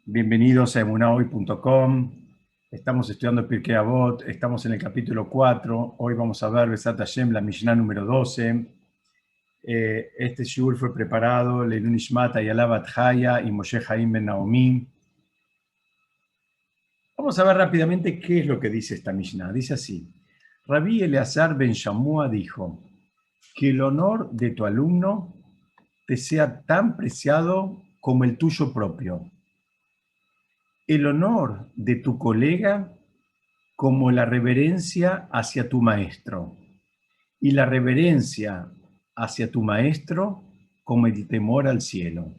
Bienvenidos a emunahoy.com. Estamos estudiando Pirkei Avot, estamos en el capítulo 4. Hoy vamos a ver Besat Hashem, la Mishnah número 12. Este shiur fue preparado Leilun Nishmat Ayala Bat Chaya y Moshe Haim Ben Naomi. Vamos a ver rápidamente qué es lo que dice esta Mishnah. Dice así: Rabbi Eleazar Ben Shamua dijo, que el honor de tu alumno te sea tan preciado como el tuyo propio. El honor de tu colega como la reverencia hacia tu maestro, y la reverencia hacia tu maestro como el temor al cielo.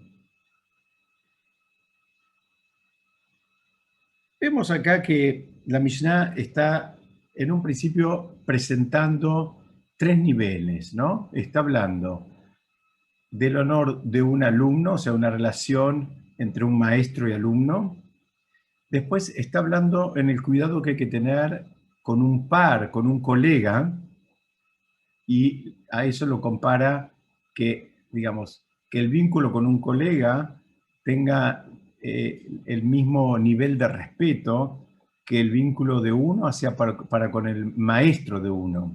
Vemos acá que la Mishnah está en un principio presentando tres niveles, ¿no? Está hablando del honor de un alumno, o sea, una relación entre un maestro y alumno. Después está hablando en el cuidado que hay que tener con un par, con un colega, y a eso lo compara que, digamos, que el vínculo con un colega tenga el mismo nivel de respeto que el vínculo de uno hacia para con el maestro de uno.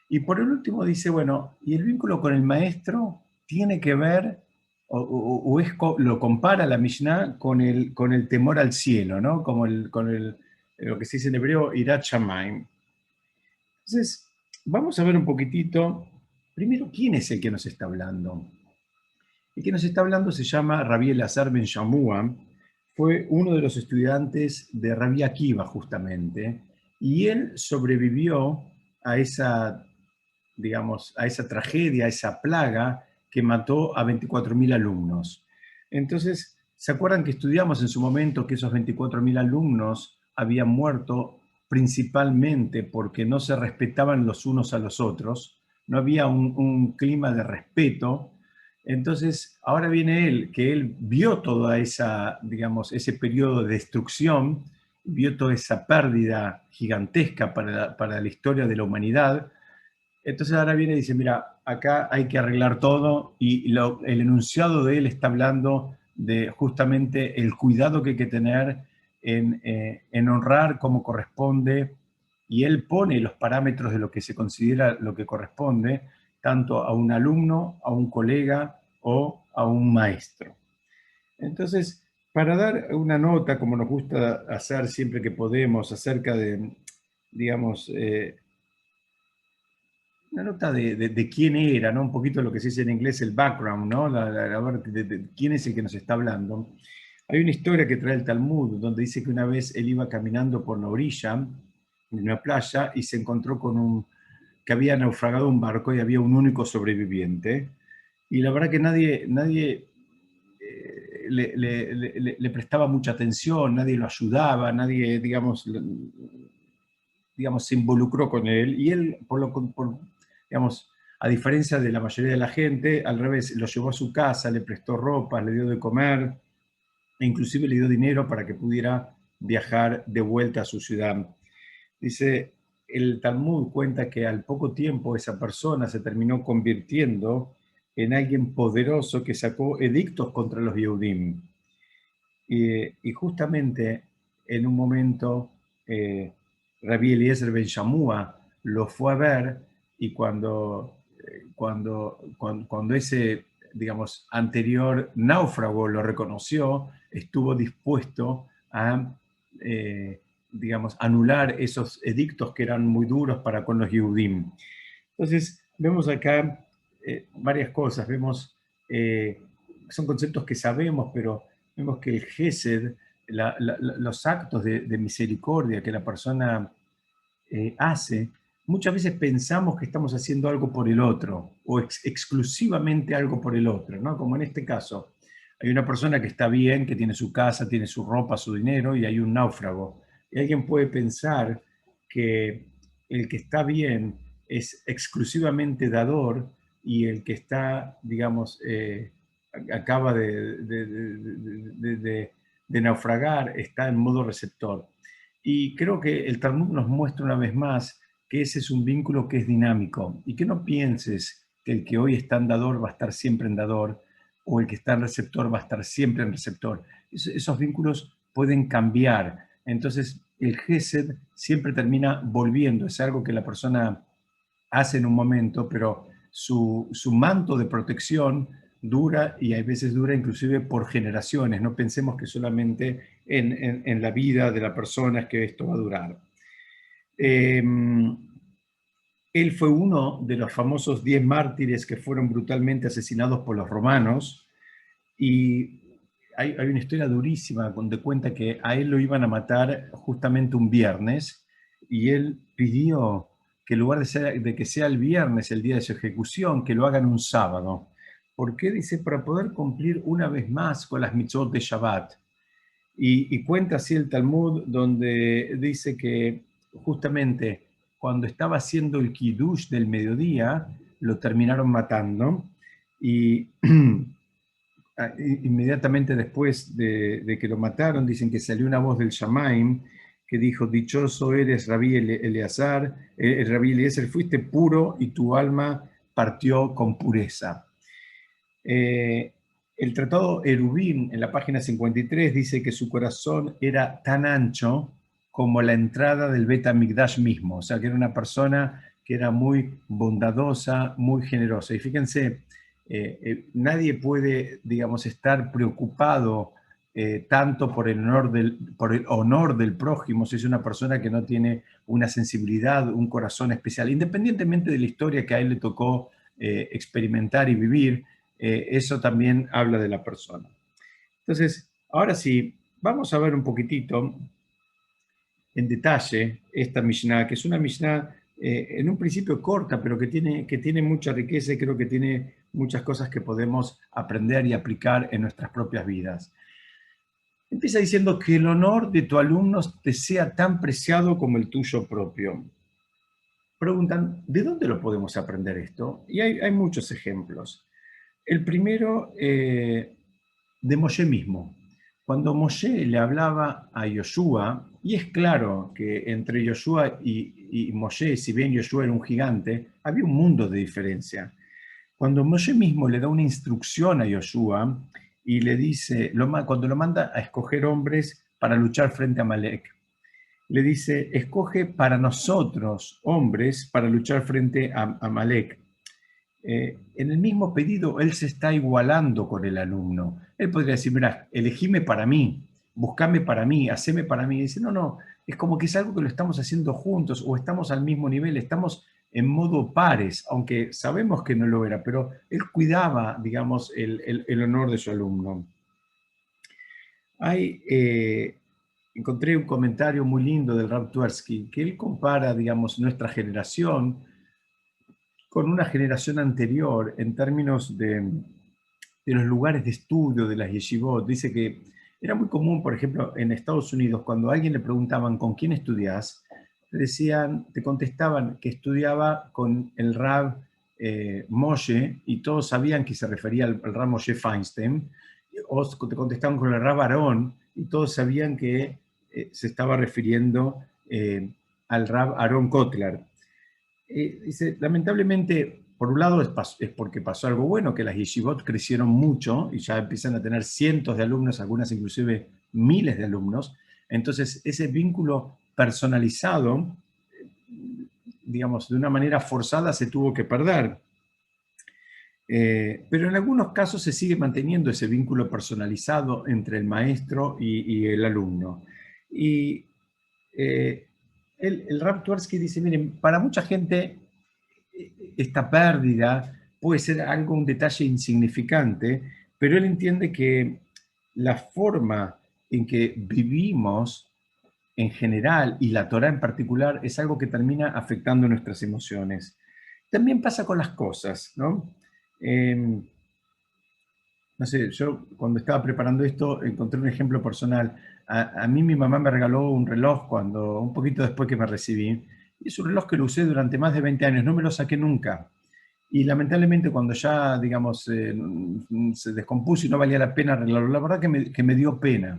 Y por el último dice, bueno, y el vínculo con el maestro tiene que ver, lo compara la Mishnah con el temor al cielo, ¿no? Como lo que se dice en hebreo, Irat Shamayim. Entonces, vamos a ver un poquitito, primero, ¿quién es el que nos está hablando? El que nos está hablando se llama Rabbi Eleazar Ben Shamua, fue uno de los estudiantes de Rabbi Akiva, justamente, y él sobrevivió a esa, digamos, a esa tragedia, a esa plaga que mató a 24.000 alumnos. Entonces, ¿se acuerdan que estudiamos en su momento que esos 24.000 alumnos habían muerto principalmente porque no se respetaban los unos a los otros? No había un clima de respeto. Entonces, ahora viene él, que él vio toda esa, digamos, ese periodo de destrucción, vio toda esa pérdida gigantesca para la historia de la humanidad. Entonces ahora viene y dice, mira, acá hay que arreglar todo, y el enunciado de él está hablando de justamente el cuidado que hay que tener en honrar como corresponde, y él pone los parámetros de lo que se considera lo que corresponde, tanto a un alumno, a un colega o a un maestro. Entonces, para dar una nota, como nos gusta hacer siempre que podemos, acerca de, digamos, una nota de quién era, ¿no? Un poquito lo que se dice en inglés el background, ¿no? A ver de quién es el que nos está hablando. Hay una historia que trae el Talmud, donde dice que una vez él iba caminando por la orilla, en una playa, y se encontró con que había naufragado un barco y había un único sobreviviente. Y la verdad que nadie le prestaba mucha atención, nadie lo ayudaba, nadie, digamos, se involucró con él, y él, digamos, a diferencia de la mayoría de la gente, al revés, lo llevó a su casa, le prestó ropa, le dio de comer, e inclusive le dio dinero para que pudiera viajar de vuelta a su ciudad. Dice, el Talmud cuenta que al poco tiempo esa persona se terminó convirtiendo en alguien poderoso que sacó edictos contra los Yehudim. Y justamente en un momento Rabbi Eliezer Ben Shamua lo fue a ver, y cuando ese, digamos, anterior náufrago lo reconoció, estuvo dispuesto a, digamos, anular esos edictos que eran muy duros para con los Yehudim. Entonces, vemos acá varias cosas. Vemos, son conceptos que sabemos, pero vemos que el Gesed, los actos de misericordia que la persona hace, muchas veces pensamos que estamos haciendo algo por el otro, o exclusivamente algo por el otro, ¿no? Como en este caso, hay una persona que está bien, que tiene su casa, tiene su ropa, su dinero, y hay un náufrago. Y alguien puede pensar que el que está bien es exclusivamente dador, y el que está, digamos, acaba de naufragar, está en modo receptor. Y creo que el Talmud nos muestra una vez más que ese es un vínculo que es dinámico, y que no pienses que el que hoy está en dador va a estar siempre en dador, o el que está en receptor va a estar siempre en receptor. Esos vínculos pueden cambiar. Entonces, el Gesed siempre termina volviendo. Es algo que la persona hace en un momento, pero su manto de protección dura, y a veces dura inclusive por generaciones. No pensemos que solamente en la vida de la persona es que esto va a durar. Él fue uno de los famosos 10 mártires que fueron brutalmente asesinados por los romanos, y hay una historia durísima donde cuenta que a él lo iban a matar justamente un viernes, y él pidió que en lugar de que sea el viernes el día de su ejecución, que lo hagan un sábado. ¿Por qué? Dice, para poder cumplir una vez más con las mitzvot de Shabbat. Y cuenta así el Talmud, donde dice que justamente cuando estaba haciendo el kiddush del mediodía, lo terminaron matando, y inmediatamente después de que lo mataron, dicen que salió una voz del Shamaim que dijo: dichoso eres, Rabí Eleazar, Rabí Eliezer, fuiste puro y tu alma partió con pureza. El tratado Eruvin, en la página 53, dice que su corazón era tan ancho como la entrada del Bet HaMikdash mismo, o sea, que era una persona que era muy bondadosa, muy generosa. Y fíjense, nadie puede, digamos, estar preocupado tanto por el honor del prójimo si es una persona que no tiene una sensibilidad, un corazón especial, independientemente de la historia que a él le tocó experimentar y vivir. Eso también habla de la persona. Entonces, ahora sí, vamos a ver un poquitito en detalle esta Mishnah, que es una Mishnah en un principio corta, pero que tiene mucha riqueza, y creo que tiene muchas cosas que podemos aprender y aplicar en nuestras propias vidas. Empieza diciendo que el honor de tu alumno te sea tan preciado como el tuyo propio. Preguntan, ¿de dónde lo podemos aprender esto? Y hay muchos ejemplos. El primero, de Moshe mismo. Cuando Moshe le hablaba a Yoshua, y es claro que entre Yoshua y Moshe, si bien Yoshua era un gigante, había un mundo de diferencia. Cuando Moshe mismo le da una instrucción a Yoshua y le dice, cuando lo manda a escoger hombres para luchar frente a Amalek, le dice: escoge para nosotros hombres para luchar frente a Amalek. En el mismo pedido, él se está igualando con el alumno. Él podría decir: mira, elegime para mí, buscame para mí, haceme para mí. Y dice: no, no, es como que es algo que lo estamos haciendo juntos, o estamos al mismo nivel, estamos en modo pares, aunque sabemos que no lo era, pero él cuidaba, digamos, el honor de su alumno. Encontré un comentario muy lindo del Rav Twersky, que él compara, digamos, nuestra generación con una generación anterior en términos de los lugares de estudio, de las yeshivot. Dice que era muy común, por ejemplo, en Estados Unidos, cuando a alguien le preguntaban ¿con quién estudias?, te contestaban que estudiaba con el Rav Moshe, y todos sabían que se refería al Rav Moshe Feinstein, o te contestaban con el Rav Aarón, y todos sabían que se estaba refiriendo al Rav Aarón Kotler. Dice, lamentablemente, por un lado es porque pasó algo bueno, que las yeshivot crecieron mucho y ya empiezan a tener cientos de alumnos, algunas inclusive miles de alumnos. Entonces, ese vínculo personalizado, digamos, de una manera forzada se tuvo que perder. Pero en algunos casos se sigue manteniendo ese vínculo personalizado entre el maestro y el alumno. Y el Rav Twersky dice: miren, para mucha gente esta pérdida puede ser un detalle insignificante, pero él entiende que la forma en que vivimos en general, y la Torá en particular, es algo que termina afectando nuestras emociones. También pasa con las cosas, ¿no? No sé, yo cuando estaba preparando esto encontré un ejemplo personal. A mí mi mamá me regaló un reloj un poquito después que me recibí. Y es un reloj que lo usé durante más de 20 años, no me lo saqué nunca. Y lamentablemente cuando ya, digamos, se descompuso y no valía la pena arreglarlo, la verdad que me dio pena.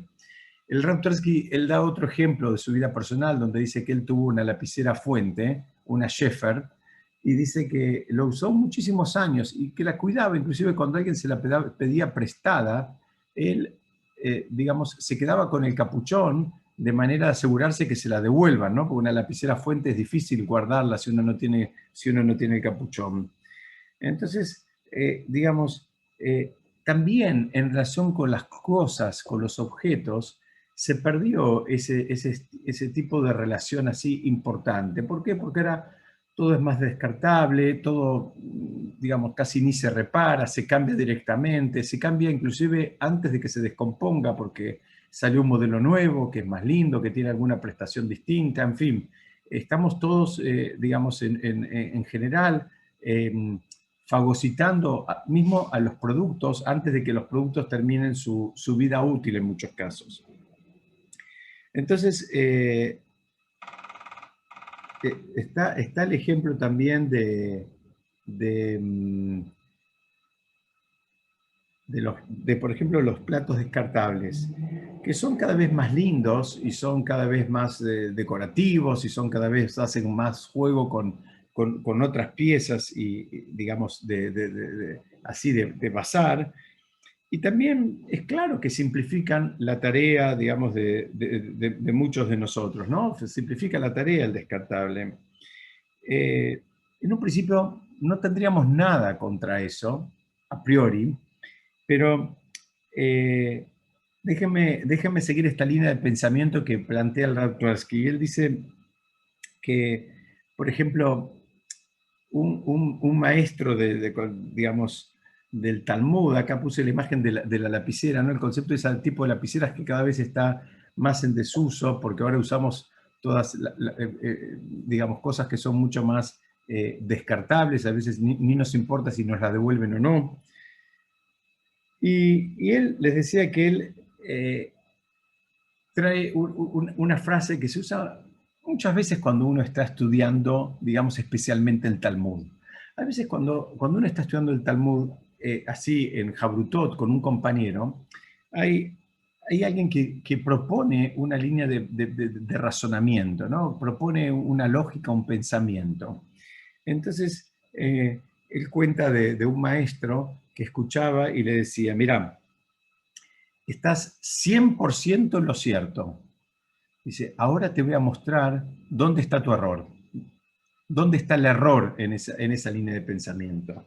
El Rav Twersky, él da otro ejemplo de su vida personal, donde dice que él tuvo una lapicera Fuente, una Shepherd, y dice que lo usó muchísimos años y que la cuidaba, inclusive cuando alguien se la pedía prestada, él, digamos, se quedaba con el capuchón de manera de asegurarse que se la devuelvan, ¿no? Porque una lapicera fuente es difícil guardarla si uno no tiene el capuchón. Entonces, digamos, también en relación con las cosas, con los objetos, se perdió ese tipo de relación así importante. ¿Por qué? Porque ahora todo es más descartable, todo, digamos, casi ni se repara, se cambia directamente, se cambia inclusive antes de que se descomponga porque salió un modelo nuevo, que es más lindo, que tiene alguna prestación distinta, en fin. Estamos todos, digamos, en general, fagocitando mismo a los productos antes de que los productos terminen su vida útil en muchos casos. Entonces, está el ejemplo también por ejemplo, los platos descartables, que son cada vez más lindos y son cada vez más decorativos y son cada vez hacen más juego con otras piezas y digamos, así de bazar. Y también es claro que simplifican la tarea, digamos, de muchos de nosotros, ¿no? Se simplifica la tarea el descartable. En un principio no tendríamos nada contra eso, a priori, pero déjeme seguir esta línea de pensamiento que plantea el Ralph Tversky. Él dice que, por ejemplo, un maestro digamos, del Talmud, acá puse la imagen de la lapicera, ¿no? El concepto de ese tipo de lapiceras que cada vez está más en desuso, porque ahora usamos todas, digamos, cosas que son mucho más descartables, a veces ni nos importa si nos la devuelven o no. Y él les decía que él trae una frase que se usa muchas veces cuando uno está estudiando, digamos, especialmente el Talmud. A veces cuando uno está estudiando el Talmud, así en Jabrutot, con un compañero, hay alguien que propone una línea de razonamiento, ¿no? Propone una lógica, un pensamiento. Entonces, él cuenta de un maestro que escuchaba y le decía, mira, estás 100% en lo cierto. Dice, ahora te voy a mostrar dónde está tu error. ¿Dónde está el error en esa línea de pensamiento?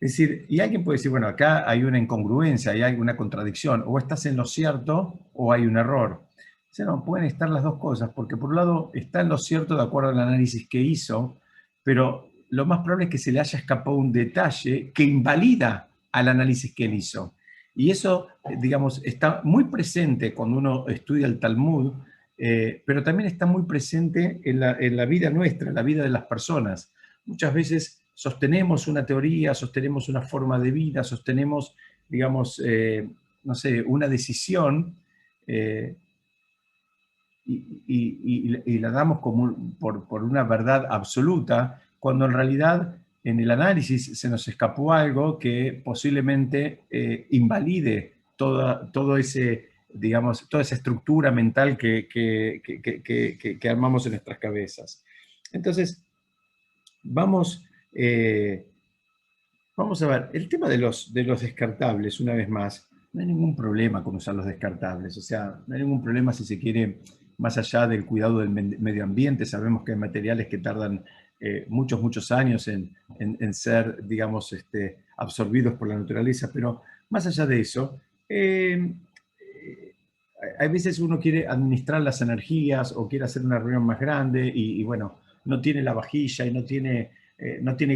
Es decir, y alguien puede decir, bueno, acá hay una incongruencia, hay una contradicción, o estás en lo cierto o hay un error. Dice, no, pueden estar las dos cosas, porque por un lado está en lo cierto de acuerdo al análisis que hizo, pero lo más probable es que se le haya escapado un detalle que invalida al análisis que él hizo. Y eso, digamos, está muy presente cuando uno estudia el Talmud, pero también está muy presente en la vida nuestra, en la vida de las personas. Muchas veces sostenemos una teoría, sostenemos una forma de vida, sostenemos, digamos, no sé, una decisión y la damos como por una verdad absoluta, cuando en realidad en el análisis se nos escapó algo que posiblemente invalide todo ese, digamos, toda esa estructura mental que armamos en nuestras cabezas. Entonces, vamos, vamos a ver, el tema de los descartables, una vez más, no hay ningún problema con usar los descartables, o sea, no hay ningún problema si se quiere, más allá del cuidado del medio ambiente, sabemos que hay materiales que tardan muchos años en ser, digamos, absorbidos por la naturaleza, pero más allá de eso, a veces uno quiere administrar las energías o quiere hacer una reunión más grande y bueno, no tiene la vajilla y no tiene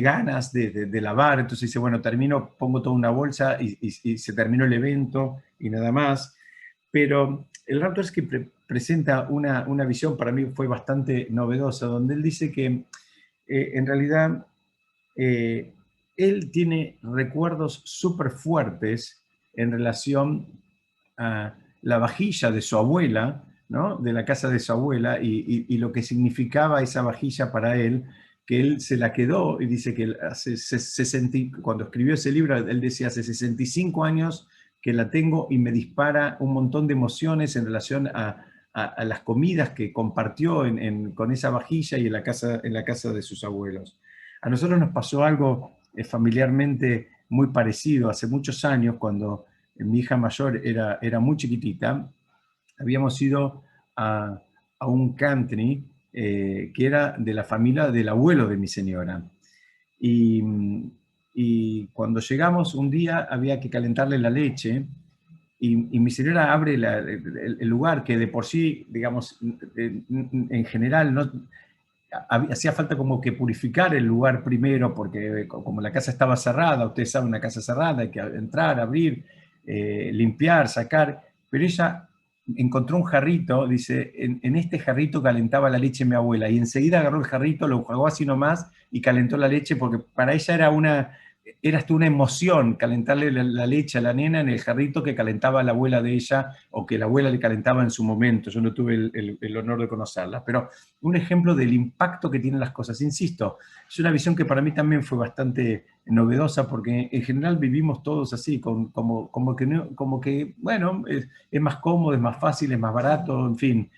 ganas de lavar, entonces dice, bueno, termino, pongo toda una bolsa y se terminó el evento y nada más. Pero el Raptors presenta una visión, para mí fue bastante novedosa, donde él dice que en realidad él tiene recuerdos súper fuertes en relación a la vajilla de su abuela, ¿no? De la casa de su abuela y lo que significaba esa vajilla para él, que él se la quedó y dice que cuando escribió ese libro, él decía, hace 65 años que la tengo y me dispara un montón de emociones en relación a las comidas que compartió con esa vajilla y en la casa de sus abuelos. A nosotros nos pasó algo familiarmente muy parecido hace muchos años, cuando mi hija mayor era muy chiquitita. Habíamos ido a, a un country que era de la familia del abuelo de mi señora. Y, y cuando llegamos un día había que calentarle la leche y mi señora abre el lugar que de por sí, digamos, en general no, hacía falta como que purificar el lugar primero, porque como la casa estaba cerrada, ustedes saben, una casa cerrada, hay que entrar, abrir, limpiar, sacar, pero ella encontró un jarrito, dice, en este jarrito calentaba la leche mi abuela, y enseguida agarró el jarrito, lo jugó así nomás y calentó la leche, porque para ella era hasta una emoción calentarle la leche a la nena en el jarrito que calentaba la abuela de ella, o que la abuela le calentaba en su momento. Yo no tuve el honor de conocerla, pero un ejemplo del impacto que tienen las cosas. Insisto, es una visión que para mí también fue bastante novedosa, porque en general vivimos todos así, como que bueno, es más cómodo, es más fácil, es más barato, en fin.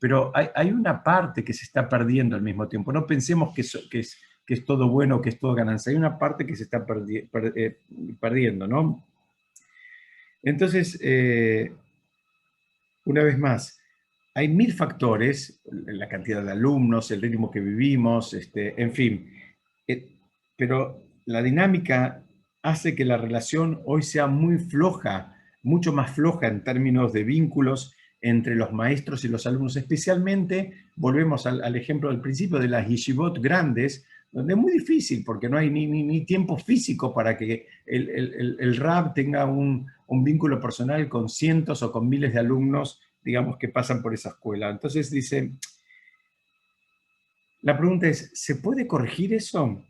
Pero hay una parte que se está perdiendo al mismo tiempo. No pensemos que es todo bueno, que es todo ganancia. Hay una parte que se está perdiendo, ¿no? Entonces, una vez más, hay mil factores, la cantidad de alumnos, el ritmo que vivimos, en fin, eh, pero la dinámica hace que la relación hoy sea muy floja, mucho más floja en términos de vínculos entre los maestros y los alumnos, especialmente, volvemos al ejemplo del principio de las yeshivot grandes, donde es muy difícil porque no hay ni tiempo físico para que el rab tenga un vínculo personal con cientos o con miles de alumnos, digamos, que pasan por esa escuela. Entonces dice, la pregunta es, ¿se puede corregir eso?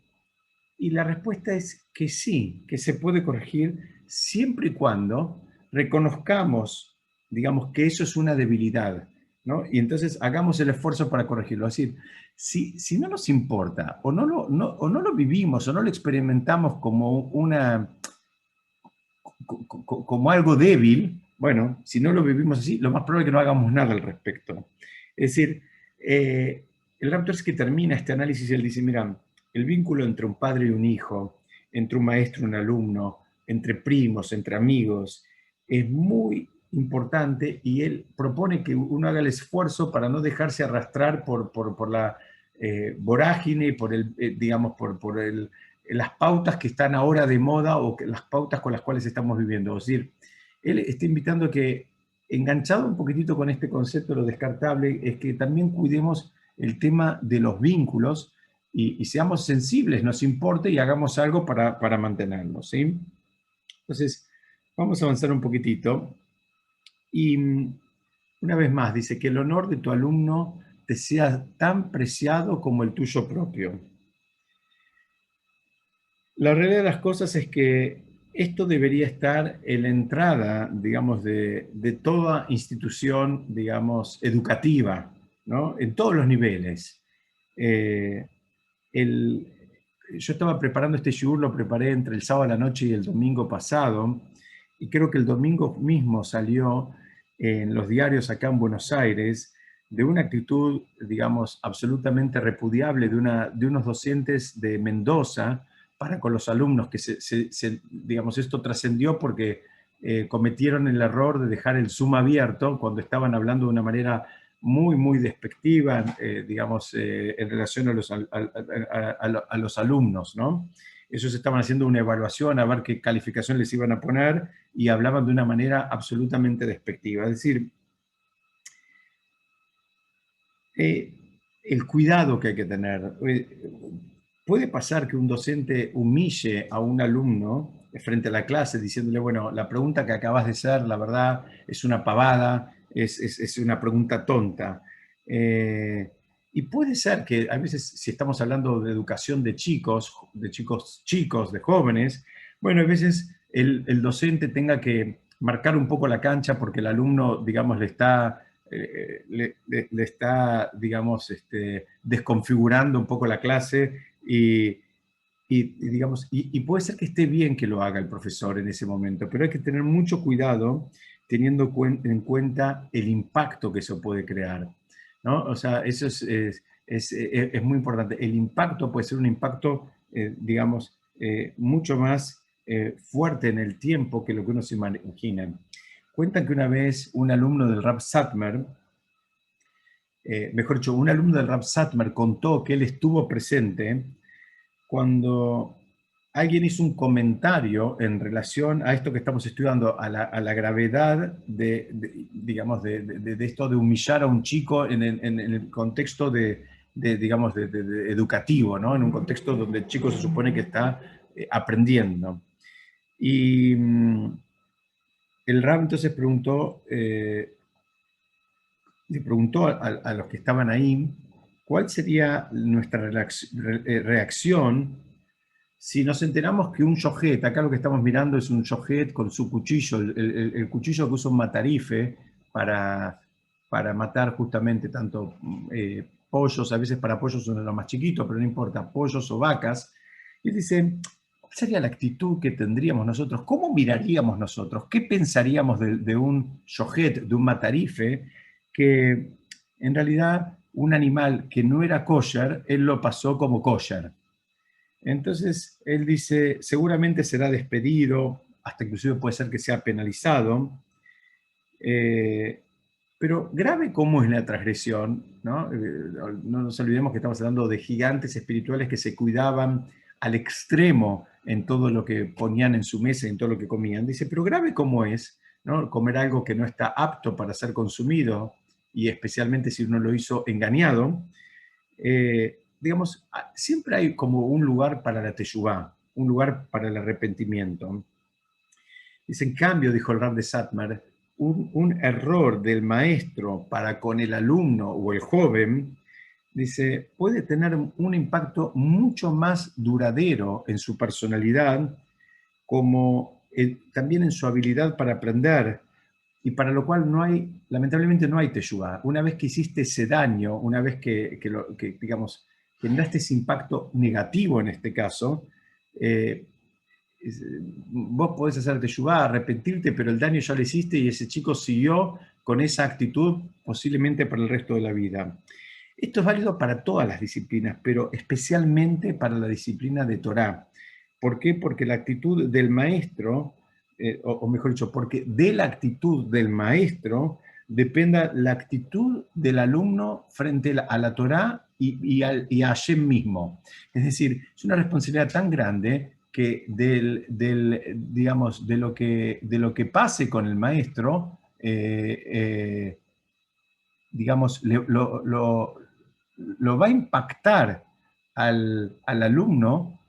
Y la respuesta es que sí, que se puede corregir siempre y cuando reconozcamos, digamos, que eso es una debilidad, ¿no? Y entonces hagamos el esfuerzo para corregirlo. Es decir, si no nos importa o no lo vivimos o no lo experimentamos como como algo débil, bueno, si no lo vivimos así, lo más probable es que no hagamos nada al respecto. Es decir, el Raptors, que termina este análisis, él dice, mira, el vínculo entre un padre y un hijo, entre un maestro y un alumno, entre primos, entre amigos, es muy importante, y él propone que uno haga el esfuerzo para no dejarse arrastrar por la vorágine, digamos, por las pautas que están ahora de moda, o las pautas con las cuales estamos viviendo. Es decir, él está invitando a que, enganchado un poquitito con este concepto de lo descartable, es que también cuidemos el tema de los vínculos y seamos sensibles, nos importe, y hagamos algo para mantenernos, ¿sí? Entonces, vamos a avanzar un poquitito. Y una vez más, dice que el honor de tu alumno te sea tan preciado como el tuyo propio. La realidad de las cosas es que esto debería estar en la entrada, digamos, de toda institución, digamos, educativa, ¿no? En todos los niveles. Eh, el, yo estaba preparando este shiur, lo preparé entre el sábado a la noche y el domingo pasado, y creo que el domingo mismo salió en los diarios acá en Buenos Aires de una actitud, digamos, absolutamente repudiable de unos docentes de Mendoza para con los alumnos, que digamos, esto trascendió porque cometieron el error de dejar el Zoom abierto cuando estaban hablando de una manera muy despectiva, digamos, en relación a los alumnos, ¿no? Ellos estaban haciendo una evaluación a ver qué calificación les iban a poner, y hablaban de una manera absolutamente despectiva. Es decir, el cuidado que hay que tener. Puede pasar que un docente humille a un alumno frente a la clase diciéndole, bueno, la pregunta que acabas de hacer, la verdad, es una pavada, es una pregunta tonta. Y puede ser que a veces, si estamos hablando de educación de chicos, chicos, de jóvenes, bueno, a veces el docente tenga que marcar un poco la cancha porque el alumno, digamos, le está, digamos, desconfigurando un poco la clase, digamos, y puede ser que esté bien que lo haga el profesor en ese momento, pero hay que tener mucho cuidado teniendo en cuenta el impacto que eso puede crear, ¿no? O sea, eso es muy importante. El impacto puede ser un impacto, digamos, mucho más fuerte en el tiempo que lo que uno se imagina. Cuentan que una vez un alumno del Rav Satmar, mejor dicho, un alumno del Rav Satmar contó que él estuvo presente cuando alguien hizo un comentario en relación a esto que estamos estudiando, a la gravedad digamos, de esto de humillar a un chico en el contexto digamos, educativo, ¿no? En un contexto donde el chico se supone que está aprendiendo. Y el Rab entonces le preguntó a los que estaban ahí cuál sería nuestra reacción si nos enteramos que un yojet, acá lo que estamos mirando es un yojet con su cuchillo, el cuchillo que usa un matarife para matar justamente tanto pollos, a veces para pollos son los más chiquitos, pero no importa, pollos o vacas. Y él dice, ¿cuál sería la actitud que tendríamos nosotros? ¿Cómo miraríamos nosotros? ¿Qué pensaríamos de un yojet, de un matarife, que en realidad un animal que no era kosher, él lo pasó como kosher? Entonces, él dice, seguramente será despedido, hasta inclusive puede ser que sea penalizado, pero grave como es la transgresión, ¿no? No nos olvidemos que estamos hablando de gigantes espirituales que se cuidaban al extremo en todo lo que ponían en su mesa y en todo lo que comían. Dice, pero grave como es, ¿no? Comer algo que no está apto para ser consumido, y especialmente si uno lo hizo engañado, digamos, siempre hay como un lugar para la teshuvá, un lugar para el arrepentimiento. Dice, en cambio, dijo el Rab de Satmar, un error del maestro para con el alumno o el joven, dice, puede tener un impacto mucho más duradero en su personalidad, como también en su habilidad para aprender, y para lo cual lamentablemente no hay teshuvá. Una vez que hiciste ese daño, una vez que digamos, generaste ese impacto negativo en este caso, eh, vos podés hacer teshuvá, arrepentirte, pero el daño ya lo hiciste y ese chico siguió con esa actitud posiblemente para el resto de la vida. Esto es válido para todas las disciplinas, pero especialmente para la disciplina de Torá. ¿Por qué? Porque la actitud del maestro, o mejor dicho, porque de la actitud del maestro dependa la actitud del alumno frente a la Torá y a Hashem mismo. Es decir, es una responsabilidad tan grande que digamos, de lo que pase con el maestro, digamos, lo va a impactar al alumno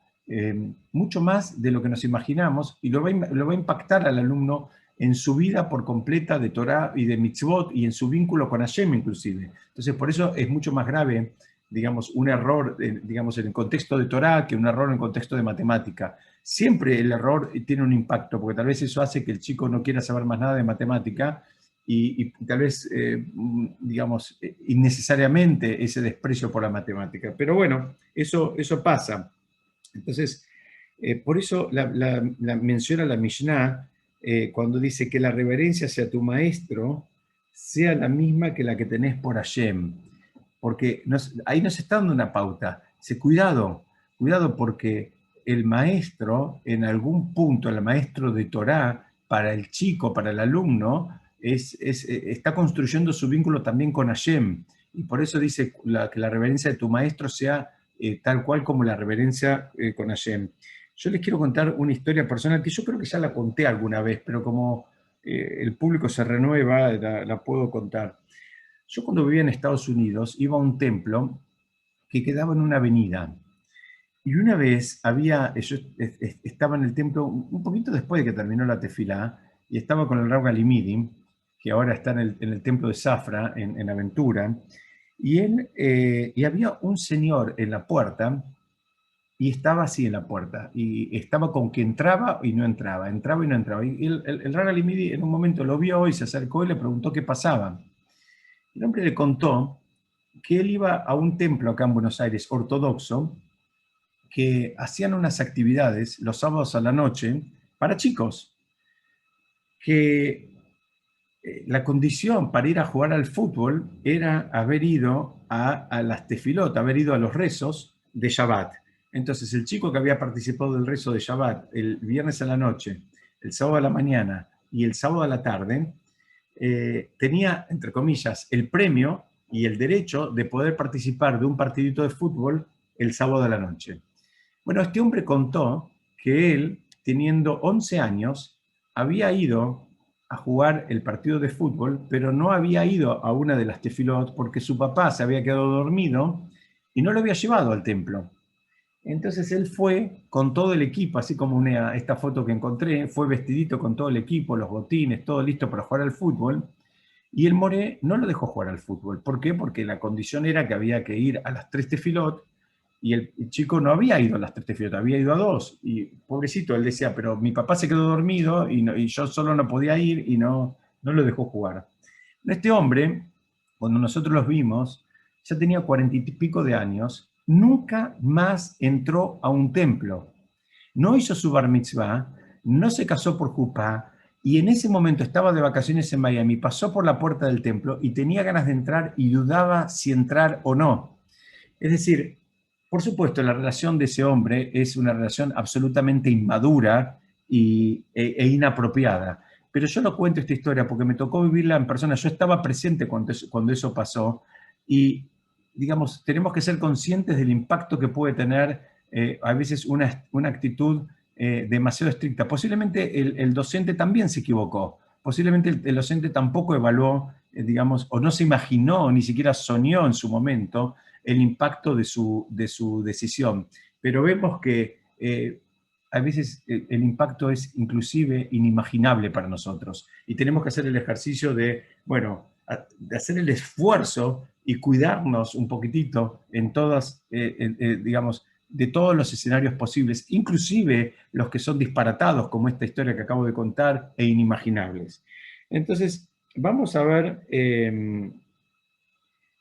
mucho más de lo que nos imaginamos, y lo va a impactar al alumno en su vida por completa de Torah y de mitzvot y en su vínculo con Hashem inclusive. Entonces por eso es mucho más grave, digamos, un error, digamos, en el contexto de Torah que un error en el contexto de matemática. Siempre el error tiene un impacto, porque tal vez eso hace que el chico no quiera saber más nada de matemática, y tal vez, digamos, innecesariamente ese desprecio por la matemática. Pero bueno, eso pasa. Entonces, por eso menciona la Mishnah cuando dice que la reverencia hacia tu maestro sea la misma que la que tenés por Hashem. Porque ahí nos está dando una pauta. Dice, cuidado porque el maestro, en algún punto, el maestro de Torah, para el chico, para el alumno, está construyendo su vínculo también con Hashem. Y por eso dice que la reverencia de tu maestro sea tal cual como la reverencia con Hashem. Yo les quiero contar una historia personal que yo creo que ya la conté alguna vez, pero como el público se renueva, la puedo contar. Yo cuando vivía en Estados Unidos iba a un templo que quedaba en una avenida. Y una vez yo estaba en el templo un poquito después de que terminó la tefilá, y estaba con el Rav Galimidi, que ahora está en el templo de Safra, en Aventura, y había un señor en la puerta, y estaba así en la puerta, y estaba con que entraba y no entraba, entraba y no entraba. Y el Rav Galimidi en un momento lo vio y se acercó y le preguntó qué pasaba. El hombre le contó que él iba a un templo acá en Buenos Aires, ortodoxo, que hacían unas actividades los sábados a la noche para chicos, que la condición para ir a jugar al fútbol era haber ido a las tefilot, haber ido a los rezos de Shabbat. Entonces el chico que había participado del rezo de Shabbat el viernes a la noche, el sábado a la mañana y el sábado a la tarde, tenía, entre comillas, el premio y el derecho de poder participar de un partidito de fútbol el sábado a la noche. Bueno, este hombre contó que él, teniendo 11 años, había ido a jugar el partido de fútbol, pero no había ido a una de las tefilot porque su papá se había quedado dormido y no lo había llevado al templo. Entonces él fue con todo el equipo, así como esta foto que encontré, fue vestidito con todo el equipo, los botines, todo listo para jugar al fútbol. Y el Moré no lo dejó jugar al fútbol. ¿Por qué? Porque la condición era que había que ir a las 3 tefilot y el chico no había ido a las 3 tefilot, había ido a 2. Y pobrecito, él decía, pero mi papá se quedó dormido y yo solo no podía ir y no lo dejó jugar. Este hombre, cuando nosotros los vimos, ya tenía 40 y pico de años, nunca más entró a un templo. No hizo su bar mitzvah, no se casó por jupá, y en ese momento estaba de vacaciones en Miami, pasó por la puerta del templo y tenía ganas de entrar y dudaba si entrar o no. Es decir, por supuesto, la relación de ese hombre es una relación absolutamente inmadura e inapropiada. Pero yo no cuento esta historia porque me tocó vivirla en persona. Yo estaba presente cuando eso pasó y, digamos, tenemos que ser conscientes del impacto que puede tener a veces una actitud demasiado estricta. Posiblemente el docente también se equivocó. Posiblemente el docente tampoco evaluó, digamos, o no se imaginó, ni siquiera soñó en su momento el impacto de su decisión. Pero vemos que a veces el impacto es inclusive inimaginable para nosotros y tenemos que hacer el ejercicio de, bueno, de hacer el esfuerzo y cuidarnos un poquitito en todas, digamos, de todos los escenarios posibles, inclusive los que son disparatados, como esta historia que acabo de contar, e inimaginables. Entonces, vamos a ver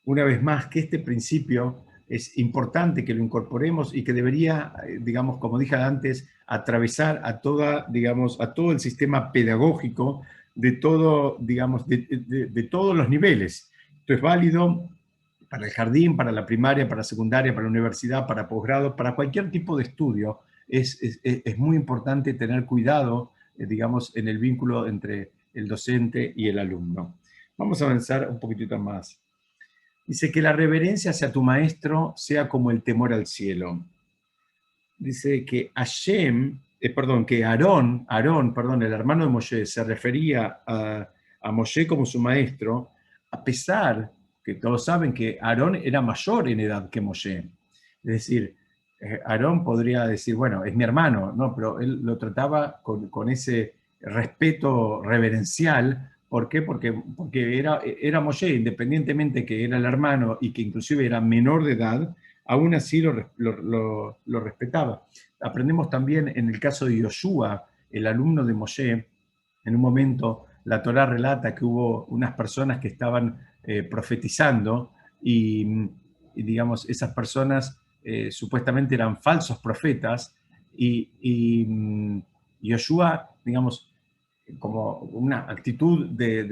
una vez más que este principio es importante que lo incorporemos y que debería, digamos, como dije antes, atravesar a toda, digamos, a todo el sistema pedagógico de todo, digamos, de todos los niveles. Esto es válido para el jardín, para la primaria, para la secundaria, para la universidad, para posgrado, para cualquier tipo de estudio. Es muy importante tener cuidado, digamos, en el vínculo entre el docente y el alumno. Vamos a avanzar un poquitito más. Dice que la reverencia hacia tu maestro sea como el temor al cielo. Dice que que Aarón, el hermano de Moshe, se refería a Moshe como su maestro, a pesar que todos saben que Aarón era mayor en edad que Moshe. Es decir, Aarón podría decir, bueno, es mi hermano, ¿no? Pero él lo trataba con ese respeto reverencial. ¿Por qué? Porque era Moshe, independientemente que era el hermano y que inclusive era menor de edad, aún así lo respetaba. Aprendemos también en el caso de Yoshua, el alumno de Moshe, en un momento la Torá relata que hubo unas personas que estaban profetizando y, digamos, esas personas supuestamente eran falsos profetas y Yoshua, digamos, como una actitud de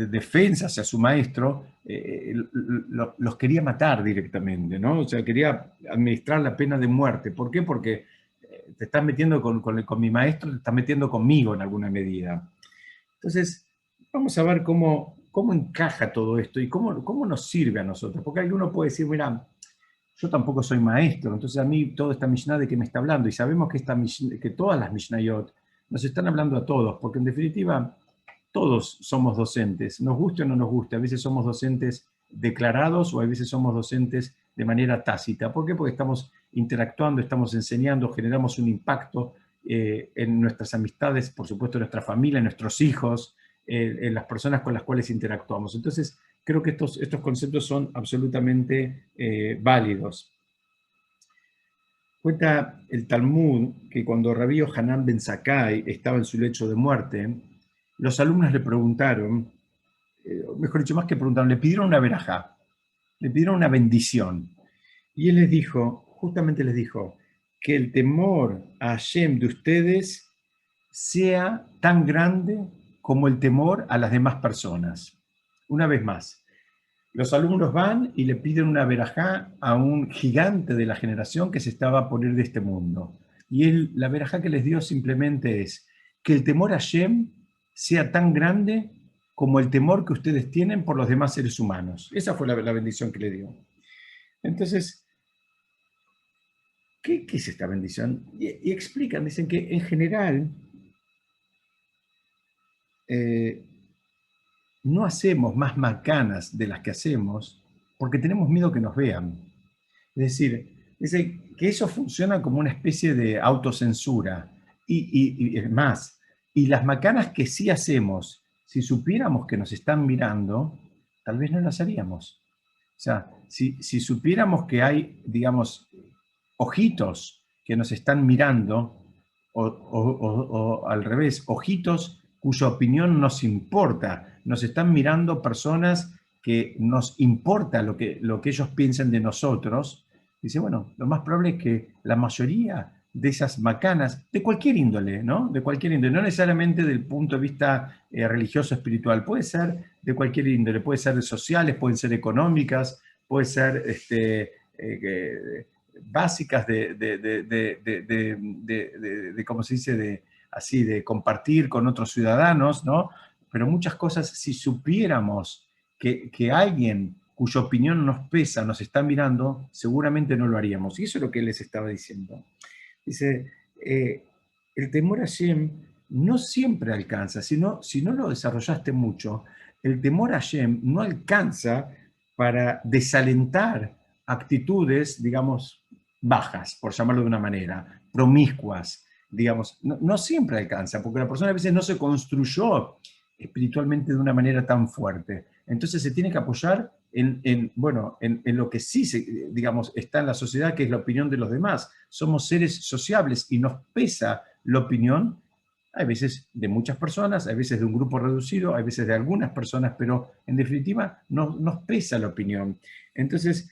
defensa hacia su maestro, los quería matar directamente, ¿no? O sea, quería administrar la pena de muerte. ¿Por qué? Porque te estás metiendo con mi maestro, te estás metiendo conmigo en alguna medida. Entonces, vamos a ver cómo encaja todo esto y cómo nos sirve a nosotros. Porque alguno puede decir, mira, yo tampoco soy maestro, entonces a mí toda esta Mishnah de qué me está hablando, y sabemos que todas las Mishnayot nos están hablando a todos, porque en definitiva todos somos docentes, nos guste o no nos guste, a veces somos docentes declarados o a veces somos docentes de manera tácita. ¿Por qué? Porque estamos interactuando, estamos enseñando, generamos un impacto en nuestras amistades, por supuesto en nuestra familia, en nuestros hijos, en las personas con las cuales interactuamos. Entonces, creo que estos conceptos son absolutamente válidos. Cuenta el Talmud que cuando Rabí Yohanan ben Zakkai estaba en su lecho de muerte, los alumnos le preguntaron, mejor dicho, más que preguntaron, le pidieron una verajá, le pidieron una bendición. Y él les dijo, justamente les dijo, que el temor a Hashem de ustedes sea tan grande como el temor a las demás personas. Una vez más, los alumnos van y le piden una verajá a un gigante de la generación que se estaba a poner de este mundo. Y él, la verajá que les dio simplemente es que el temor a Hashem sea tan grande como el temor que ustedes tienen por los demás seres humanos. Esa fue la bendición que le dio. Entonces, ¿qué es esta bendición? Y explican, dicen que en general no hacemos más macanas de las que hacemos porque tenemos miedo que nos vean. Es decir, dice que eso funciona como una especie de autocensura. Y es más, y las macanas que sí hacemos, si supiéramos que nos están mirando, tal vez no las haríamos. O sea, si supiéramos que hay, digamos, ojitos que nos están mirando, o al revés, ojitos cuya opinión nos importa, nos están mirando personas que nos importa lo que ellos piensen de nosotros, dice, bueno, lo más probable es que la mayoría de esas macanas, de cualquier índole, ¿no? De cualquier índole, no necesariamente del punto de vista religioso, espiritual, puede ser de cualquier índole, puede ser de sociales, pueden ser económicas, puede ser básicas de ¿cómo se dice?, de compartir con otros ciudadanos, ¿no? Pero muchas cosas, si supiéramos que alguien cuya opinión nos pesa, nos está mirando, seguramente no lo haríamos. Y eso es lo que él les estaba diciendo. Dice, el temor a Hashem no siempre alcanza, si no lo desarrollaste mucho, el temor a Hashem no alcanza para desalentar actitudes, digamos, bajas, por llamarlo de una manera, promiscuas, digamos, no siempre alcanza, porque la persona a veces no se construyó espiritualmente de una manera tan fuerte. Entonces se tiene que apoyar en lo que sí, digamos, está en la sociedad, que es la opinión de los demás. Somos seres sociables y nos pesa la opinión, hay veces de muchas personas, hay veces de un grupo reducido, hay veces de algunas personas, pero en definitiva nos pesa la opinión. Entonces,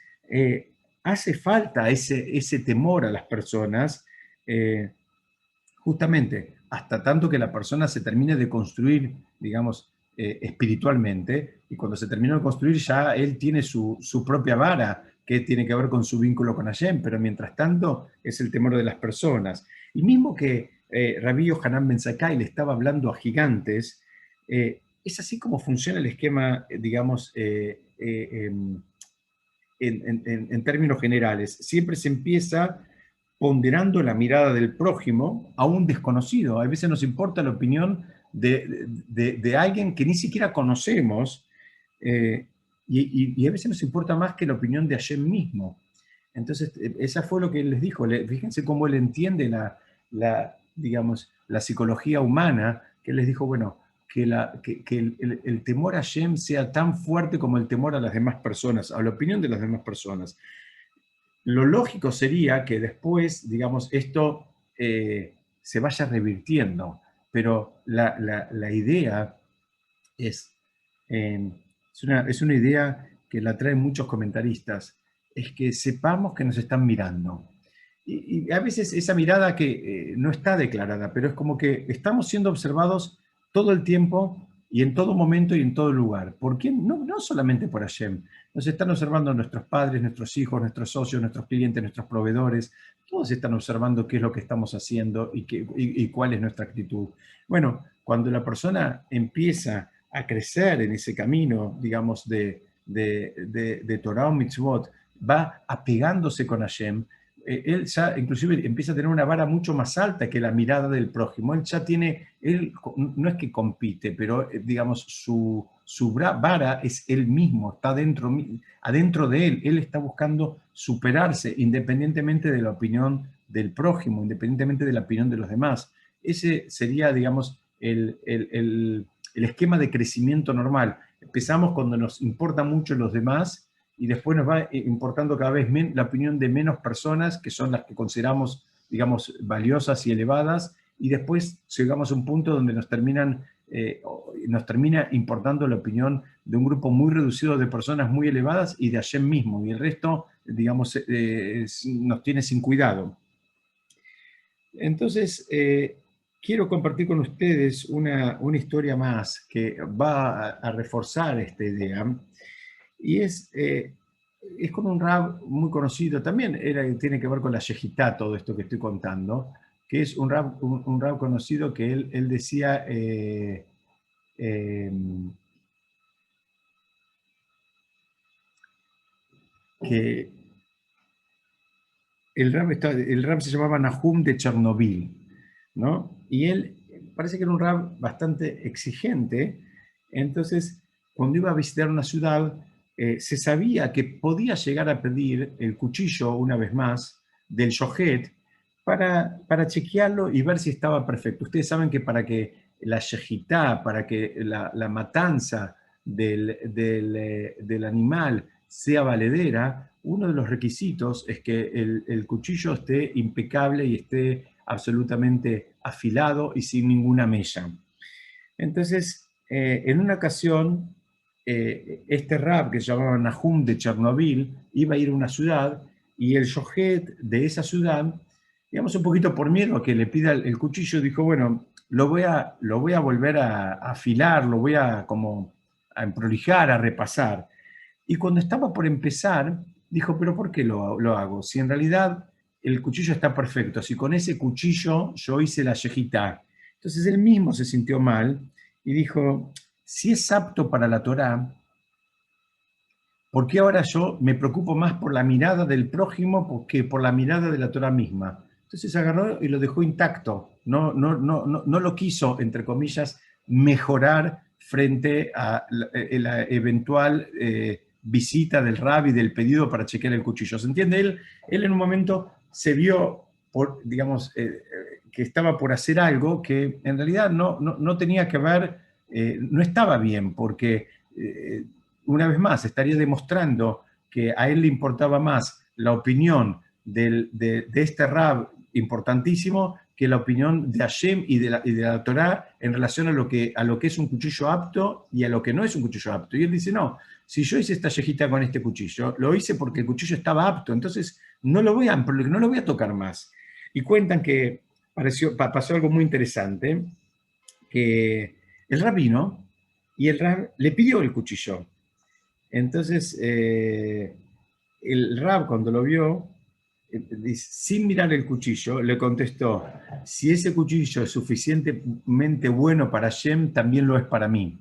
hace falta ese temor a las personas, justamente hasta tanto que la persona se termine de construir, digamos, espiritualmente, y cuando se terminó de construir ya él tiene su propia vara, que tiene que ver con su vínculo con Hashem, pero mientras tanto es el temor de las personas. Y mismo que Rabbi Yohanan Ben Zakkai le estaba hablando a gigantes, es así como funciona el esquema, digamos, en términos generales. Siempre se empieza ponderando la mirada del prójimo a un desconocido. A veces nos importa la opinión de alguien que ni siquiera conocemos, y a veces nos importa más que la opinión de Hashem mismo. Entonces, esa fue lo que él les dijo. Fíjense cómo él entiende digamos, la psicología humana, que él les dijo, bueno, que el temor a Hashem sea tan fuerte como el temor a las demás personas, a la opinión de las demás personas. Lo lógico sería que después, digamos, esto se vaya revirtiendo, pero la idea es una idea que la traen muchos comentaristas, es que sepamos que nos están mirando. Y a veces esa mirada que no está declarada, pero es como que estamos siendo observados todo el tiempo y en todo momento y en todo lugar. ¿Por quién? No solamente por Hashem. Nos están observando nuestros padres, nuestros hijos, nuestros socios, nuestros clientes, nuestros proveedores. Todos están observando qué es lo que estamos haciendo y cuál es nuestra actitud. Bueno, cuando la persona empieza a crecer en ese camino, digamos, de Torah o Mitzvot, va apegándose con Hashem, él ya inclusive empieza a tener una vara mucho más alta que la mirada del prójimo. Él ya tiene, él no es que compite, pero digamos su vara es él mismo, está adentro de él. Él está buscando superarse independientemente de la opinión del prójimo, independientemente de la opinión de los demás. Ese sería, digamos, el esquema de crecimiento normal. Empezamos cuando nos importa mucho los demás y después nos va importando cada vez la opinión de menos personas, que son las que consideramos, digamos, valiosas y elevadas, y después llegamos a un punto donde nos termina importando la opinión de un grupo muy reducido de personas muy elevadas y de Hashem mismo, y el resto, digamos, nos tiene sin cuidado. Entonces, quiero compartir con ustedes una historia más que va a reforzar esta idea. Y es con un rab muy conocido, también tiene que ver con la yejitá, todo esto que estoy contando, que es un rab conocido que él decía eh, que el rab se llamaba Nahum de Chernobyl, ¿no? Y él parece que era un rab bastante exigente, entonces cuando iba a visitar una ciudad, se sabía que podía llegar a pedir el cuchillo, una vez más, del yohet para chequearlo y ver si estaba perfecto. Ustedes saben que para que la yejitá, para que la matanza del animal sea valedera, uno de los requisitos es que el cuchillo esté impecable y esté absolutamente afilado y sin ninguna mella. Entonces, en una ocasión, este rab que se llamaba Nahum de Chernobyl iba a ir a una ciudad y el yohet de esa ciudad, digamos un poquito por miedo a que le pida el cuchillo, dijo, bueno, lo voy a volver a afilar, lo voy a como a emprolijar, a repasar. Y cuando estaba por empezar, dijo, pero ¿por qué lo hago? Si en realidad el cuchillo está perfecto, si con ese cuchillo yo hice la yejitá. Entonces él mismo se sintió mal y dijo, si es apto para la Torá, ¿por qué ahora yo me preocupo más por la mirada del prójimo que por la mirada de la Torá misma? Entonces agarró y lo dejó intacto, no lo quiso, entre comillas, mejorar frente a la eventual visita del rabbi, del pedido para chequear el cuchillo. ¿Se entiende? Él en un momento se vio, digamos, que estaba por hacer algo que en realidad no tenía que ver, no estaba bien, porque una vez más estaría demostrando que a él le importaba más la opinión de este rab importantísimo que la opinión de Hashem y de la Torá en relación a lo que es un cuchillo apto y a lo que no es un cuchillo apto. Y él dice, no, si yo hice esta yejita con este cuchillo, lo hice porque el cuchillo estaba apto, entonces no lo voy a tocar más. Y cuentan que pasó algo muy interesante, que el rabino y el rab le pidió el cuchillo. Entonces, el rab cuando lo vio, sin mirar el cuchillo, le contestó, si ese cuchillo es suficientemente bueno para Shem, también lo es para mí.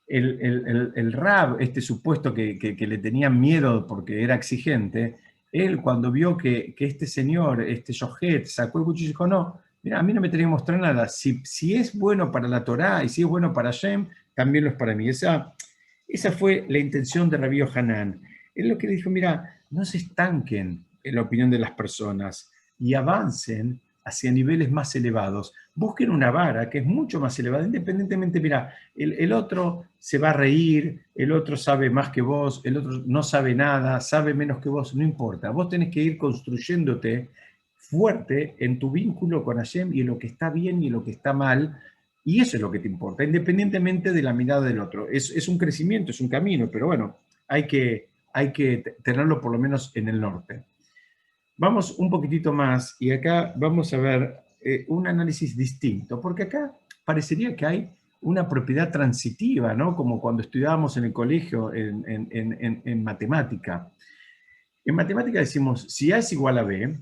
El rab, este supuesto que le tenían miedo porque era exigente, él cuando vio que este señor, este Yohet, sacó el cuchillo y dijo, no, mira, a mí no me tenía que mostrar nada, si es bueno para la Torá y si es bueno para Shem, también lo es para mí. Esa fue la intención de Rabí Hanan. Él lo que le dijo, mira, no se estanquen en la opinión de las personas y avancen hacia niveles más elevados. Busquen una vara que es mucho más elevada, independientemente, mira, el otro se va a reír, el otro sabe más que vos, el otro no sabe nada, sabe menos que vos, no importa. Vos tenés que ir construyéndote fuerte en tu vínculo con Hashem y en lo que está bien y en lo que está mal, y eso es lo que te importa, independientemente de la mirada del otro. Es un crecimiento, es un camino, pero bueno, hay que tenerlo por lo menos en el norte. Vamos un poquitito más y acá vamos a ver un análisis distinto, porque acá parecería que hay una propiedad transitiva, ¿no? Como cuando estudiábamos en el colegio en matemática. En matemática decimos, si A es igual a B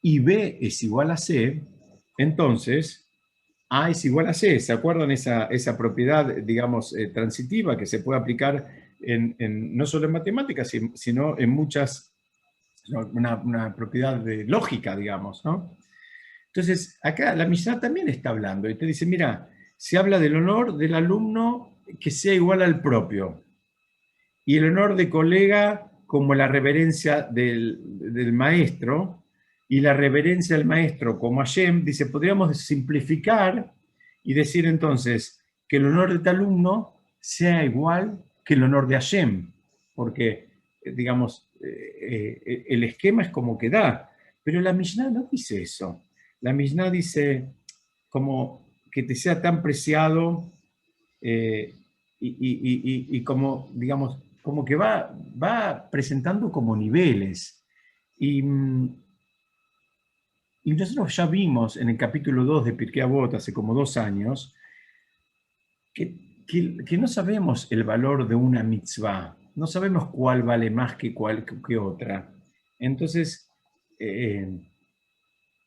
y B es igual a C, entonces A es igual a C. ¿Se acuerdan esa propiedad, digamos, transitiva que se puede aplicar no solo en matemáticas, sino en muchas, una propiedad de lógica, digamos, ¿no? Entonces, acá la Mishnah también está hablando y te dice, mira, se habla del honor del alumno que sea igual al propio y el honor de colega como la reverencia del maestro y la reverencia del maestro como Hashem, dice, podríamos simplificar y decir entonces que el honor de este alumno sea igual que el honor de Hashem, porque, digamos, el esquema es como que da, pero la Mishnah no dice eso. La Mishnah dice como que te sea tan preciado eh, y como, digamos, como que va presentando como niveles. Y Y nosotros ya vimos en el capítulo 2 de Pirkei Avot, hace como 2 años, que no sabemos el valor de una mitzvah, no sabemos cuál vale más que otra. Entonces, eh,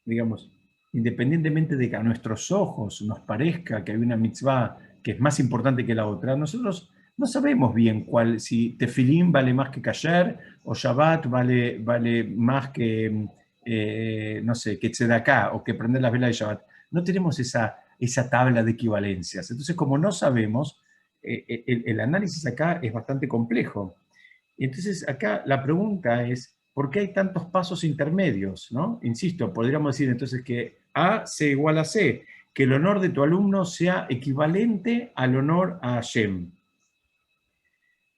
digamos, independientemente de que a nuestros ojos nos parezca que hay una mitzvah que es más importante que la otra, nosotros no sabemos bien cuál, si tefilín vale más que kasher o Shabbat vale más que, no sé, que tzedaká o que prender las velas de Shabbat. No tenemos esa tabla de equivalencias. Entonces, como no sabemos, el análisis acá es bastante complejo. Y entonces acá la pregunta es, ¿por qué hay tantos pasos intermedios? ¿No? Insisto, podríamos decir entonces que A sea igual a C, que el honor de tu alumno sea equivalente al honor a Hashem.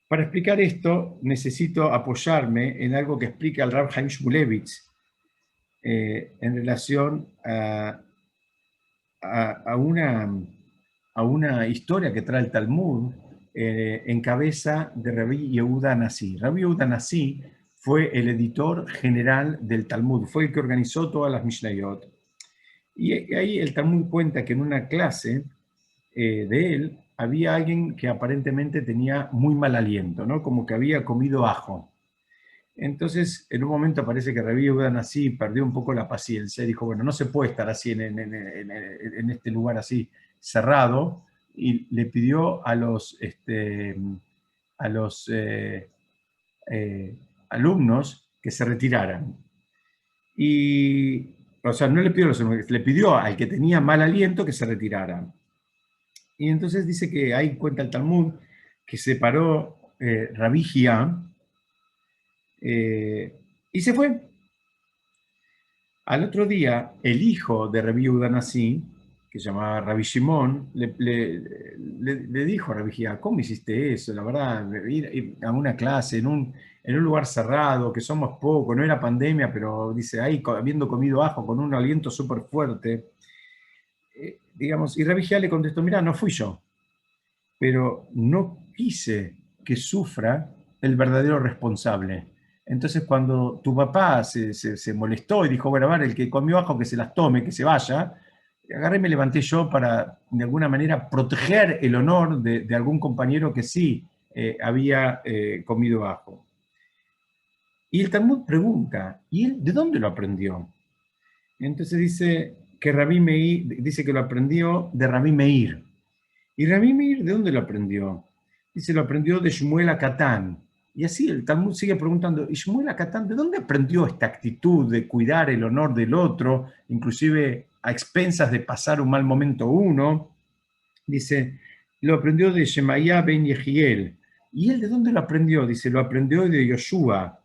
Para explicar esto, necesito apoyarme en algo que explica el Rav Chaim Shmulevitz en relación a una historia que trae el Talmud en cabeza de Rabbi Yehuda Nasi. Rabbi Yehuda Nasi fue el editor general del Talmud, fue el que organizó todas las Mishnayot. Y ahí el Talmud cuenta que en una clase de él había alguien que aparentemente tenía muy mal aliento, ¿no? Como que había comido ajo. Entonces, en un momento parece que Rabbi Yehuda Nasi perdió un poco la paciencia y dijo, bueno, no se puede estar así en este lugar así cerrado, y le pidió a los alumnos que se retiraran. Y, o sea, no le pidió a los alumnos, le pidió al que tenía mal aliento que se retirara. Y entonces dice que ahí cuenta el Talmud que se paró Rabbi Gia, y se fue. Al otro día, el hijo de Rabbi Yehuda Nasi, que se llamaba Rabbi Shimon, le dijo a Rabbi Gia, ¿cómo hiciste eso? La verdad, ir a una clase en un lugar cerrado, que somos pocos, no era pandemia, pero dice, ahí habiendo comido ajo con un aliento súper fuerte, digamos, y Rabbi Gia le contestó, mira, no fui yo, pero no quise que sufra el verdadero responsable. Entonces, cuando tu papá se molestó y dijo, bueno, a ver, el que comió ajo que se las tome, que se vaya, agarré y me levanté yo para, de alguna manera, proteger el honor de algún compañero que sí había comido ajo. Y el Talmud pregunta, ¿y él de dónde lo aprendió? Entonces dice que Rabí Meir, dice que lo aprendió de Rabí Meir. ¿Y Rabí Meir de dónde lo aprendió? Dice, lo aprendió de Shmuel Akatán. Y así el Talmud sigue preguntando, ¿y Shmuel Akatán de dónde aprendió esta actitud de cuidar el honor del otro, inclusive a expensas de pasar un mal momento uno? Dice, lo aprendió de Shemaiah ben Yehiel. ¿Y él de dónde lo aprendió? Dice, lo aprendió de Yoshua.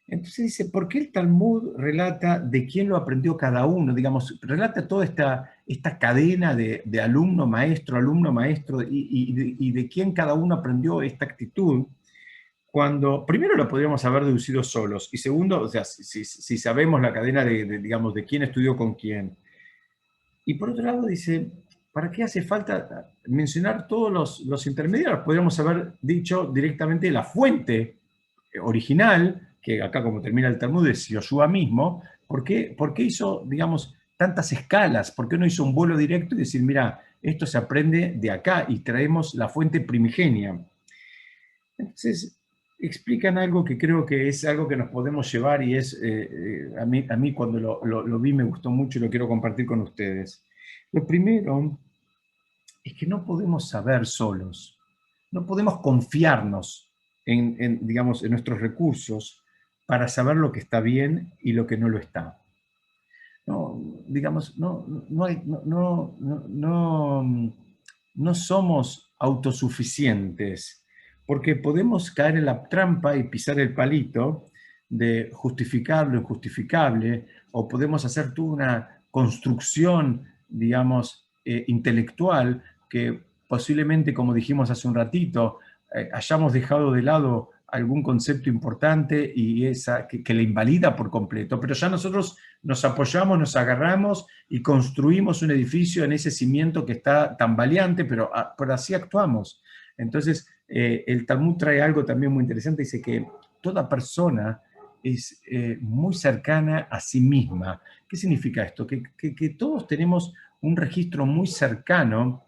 Entonces dice, ¿por qué el Talmud relata de quién lo aprendió cada uno? Digamos, relata toda esta cadena de alumno, maestro, y de quién cada uno aprendió esta actitud, cuando primero lo podríamos haber deducido solos, y segundo, o sea, si sabemos la cadena digamos, de quién estudió con quién. Y por otro lado dice, ¿para qué hace falta mencionar todos los intermediarios? Podríamos haber dicho directamente la fuente original, que acá como termina el Talmud es Yoshua mismo. ¿Por qué hizo, digamos, tantas escalas? ¿Por qué no hizo un vuelo directo y decir, mira, esto se aprende de acá y traemos la fuente primigenia? Entonces, explican algo que creo que es algo que nos podemos llevar y es, a mí cuando lo vi me gustó mucho y lo quiero compartir con ustedes. Lo primero es que no podemos saber solos, no podemos confiarnos digamos, en nuestros recursos para saber lo que está bien y lo que no lo está. No, digamos, no somos autosuficientes, porque podemos caer en la trampa y pisar el palito de justificar lo injustificable, o podemos hacer toda una construcción, digamos, intelectual que posiblemente, como dijimos hace un ratito, hayamos dejado de lado algún concepto importante y que le invalida por completo, pero ya nosotros nos apoyamos, nos agarramos y construimos un edificio en ese cimiento que está tambaleante, pero así actuamos. Entonces, el Talmud trae algo también muy interesante, dice que toda persona es muy cercana a sí misma. ¿Qué significa esto? Que todos tenemos un registro muy cercano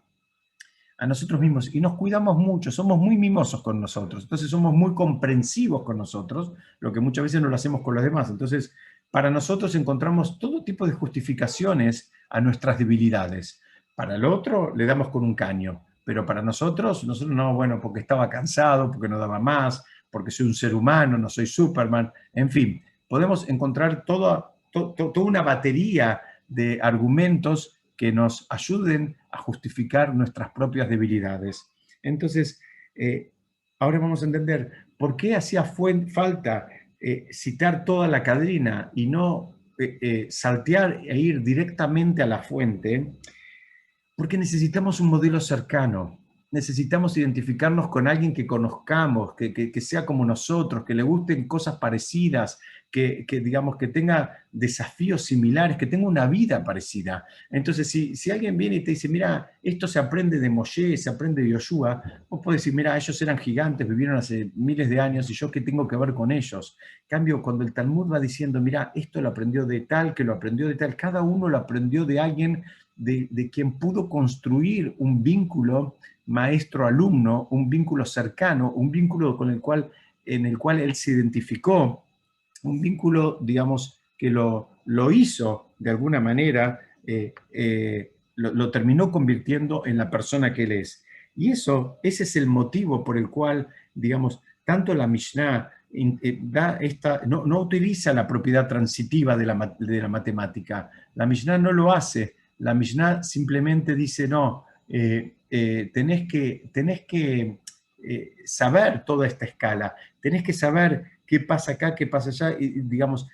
a nosotros mismos y nos cuidamos mucho, somos muy mimosos con nosotros, entonces somos muy comprensivos con nosotros, lo que muchas veces no lo hacemos con los demás. Entonces, para nosotros encontramos todo tipo de justificaciones a nuestras debilidades. Para el otro le damos con un caño, pero para nosotros no, bueno, porque estaba cansado, porque no daba más, porque soy un ser humano, no soy Superman, en fin, podemos encontrar toda una batería de argumentos que nos ayuden a justificar nuestras propias debilidades. Entonces, ahora vamos a entender por qué hacía falta citar toda la cadena y no saltear e ir directamente a la fuente, porque necesitamos un modelo cercano. Necesitamos identificarnos con alguien que conozcamos, que sea como nosotros, que le gusten cosas parecidas, digamos, que tenga desafíos similares, que tenga una vida parecida. Entonces, si alguien viene y te dice, mira, esto se aprende de Moshe, se aprende de Yoshua, vos podés decir, mira, ellos eran gigantes, vivieron hace miles de años y yo qué tengo que ver con ellos. En cambio, cuando el Talmud va diciendo, mira, esto lo aprendió de tal, que lo aprendió de tal, cada uno lo aprendió de alguien de quien pudo construir un vínculo maestro-alumno, un vínculo cercano, un vínculo en el cual él se identificó, un vínculo, digamos, que lo hizo de alguna manera, lo terminó convirtiendo en la persona que él es. Y ese es el motivo por el cual, digamos, tanto la Mishnah no utiliza la propiedad transitiva de la matemática. La Mishnah no lo hace. La Mishnah simplemente dice, no, tenés que saber toda esta escala, tenés que saber qué pasa acá, qué pasa allá, y digamos,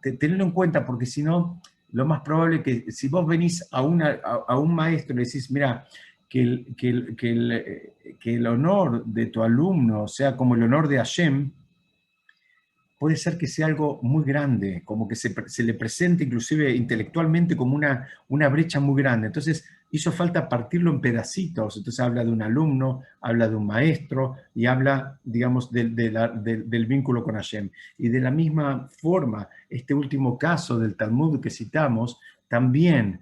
tenerlo en cuenta, porque si no, lo más probable es que si vos venís a un maestro y le decís, mira, que el honor de tu alumno sea como el honor de Hashem, puede ser que sea algo muy grande, como que se le presente inclusive intelectualmente como una brecha muy grande. Entonces hizo falta partirlo en pedacitos. Entonces habla de un alumno, habla de un maestro y habla, digamos, del vínculo con Hashem. Y de la misma forma, este último caso del Talmud que citamos, también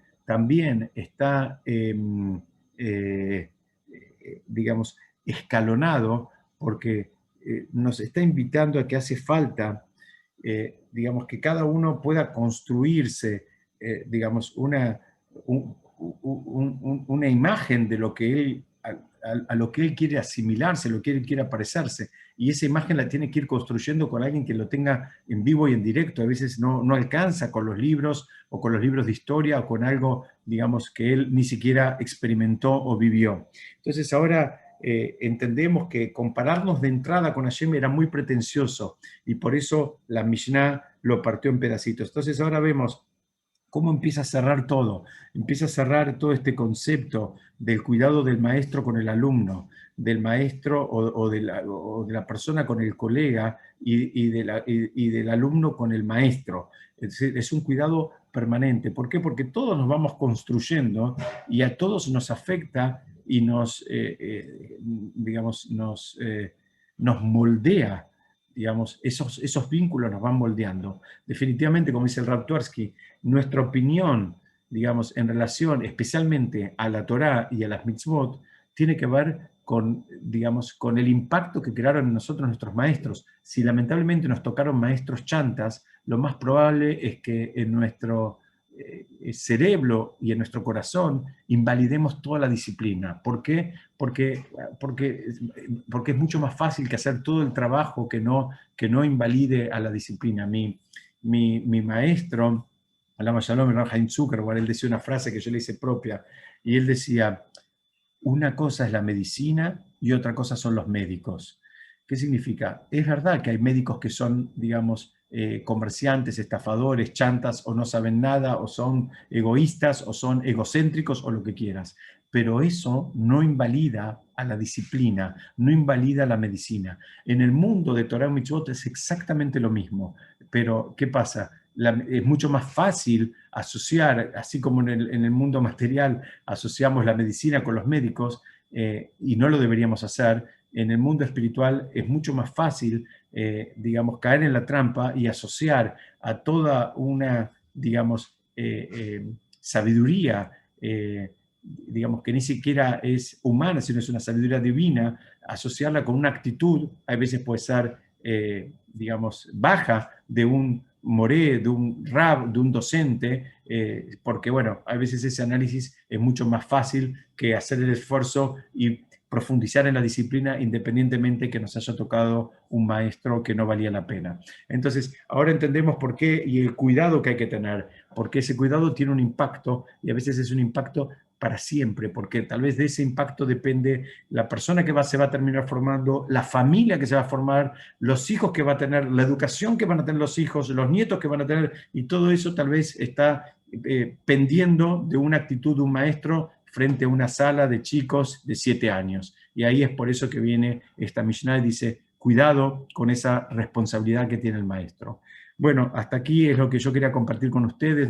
está, digamos, escalonado porque nos está invitando a que hace falta, digamos, que cada uno pueda construirse, digamos, una imagen de lo que él, a lo que él quiere asimilarse, lo que él quiere parecerse. Y esa imagen la tiene que ir construyendo con alguien que lo tenga en vivo y en directo. A veces no alcanza con los libros o con los libros de historia o con algo, digamos, que él ni siquiera experimentó o vivió. Entonces ahora entendemos que compararnos de entrada con Hashem era muy pretencioso y por eso la Mishnah lo partió en pedacitos. Entonces ahora vemos cómo empieza a cerrar todo. Empieza a cerrar todo este concepto del cuidado del maestro con el alumno, del maestro o de la persona con el colega y del alumno con el maestro. Es un cuidado permanente. ¿Por qué? Porque todos nos vamos construyendo y a todos nos afecta y digamos, nos moldea, digamos, esos vínculos nos van moldeando. Definitivamente, como dice el Rav Twersky, nuestra opinión, digamos, en relación especialmente a la Torá y a las mitzvot, tiene que ver con, digamos, con el impacto que crearon en nosotros nuestros maestros. Si lamentablemente nos tocaron maestros chantas, lo más probable es que en nuestro cerebro y en nuestro corazón invalidemos toda la disciplina. ¿Por qué? Porque es mucho más fácil que hacer todo el trabajo que no invalide a la disciplina. Mi maestro, Alama Shalom, Rahaim Zuckerberg, él decía una frase que yo le hice propia, y él decía, una cosa es la medicina y otra cosa son los médicos. ¿Qué significa? Es verdad que hay médicos que son, digamos, comerciantes, estafadores, chantas, o no saben nada, o son egoístas, o son egocéntricos, o lo que quieras. Pero eso no invalida a la disciplina, no invalida a la medicina. En el mundo de Torah y Mitzvot es exactamente lo mismo. Pero, ¿qué pasa? Es mucho más fácil asociar, así como en el mundo material asociamos la medicina con los médicos, y no lo deberíamos hacer, en el mundo espiritual es mucho más fácil, digamos, caer en la trampa y asociar a toda una, digamos, sabiduría, digamos, que ni siquiera es humana, sino es una sabiduría divina, asociarla con una actitud, a veces puede ser, digamos, baja de un moré, de un rab, de un docente, porque, bueno, a veces ese análisis es mucho más fácil que hacer el esfuerzo y profundizar en la disciplina independientemente que nos haya tocado un maestro que no valía la pena. Entonces, ahora entendemos por qué y el cuidado que hay que tener, porque ese cuidado tiene un impacto y a veces es un impacto para siempre, porque tal vez de ese impacto depende la persona que se va a terminar formando, la familia que se va a formar, los hijos que va a tener, la educación que van a tener los hijos, los nietos que van a tener, y todo eso tal vez está pendiendo de una actitud de un maestro frente a una sala de chicos de 7 años. Y ahí es por eso que viene esta Mishnah y dice, cuidado con esa responsabilidad que tiene el maestro. Bueno, hasta aquí es lo que yo quería compartir con ustedes.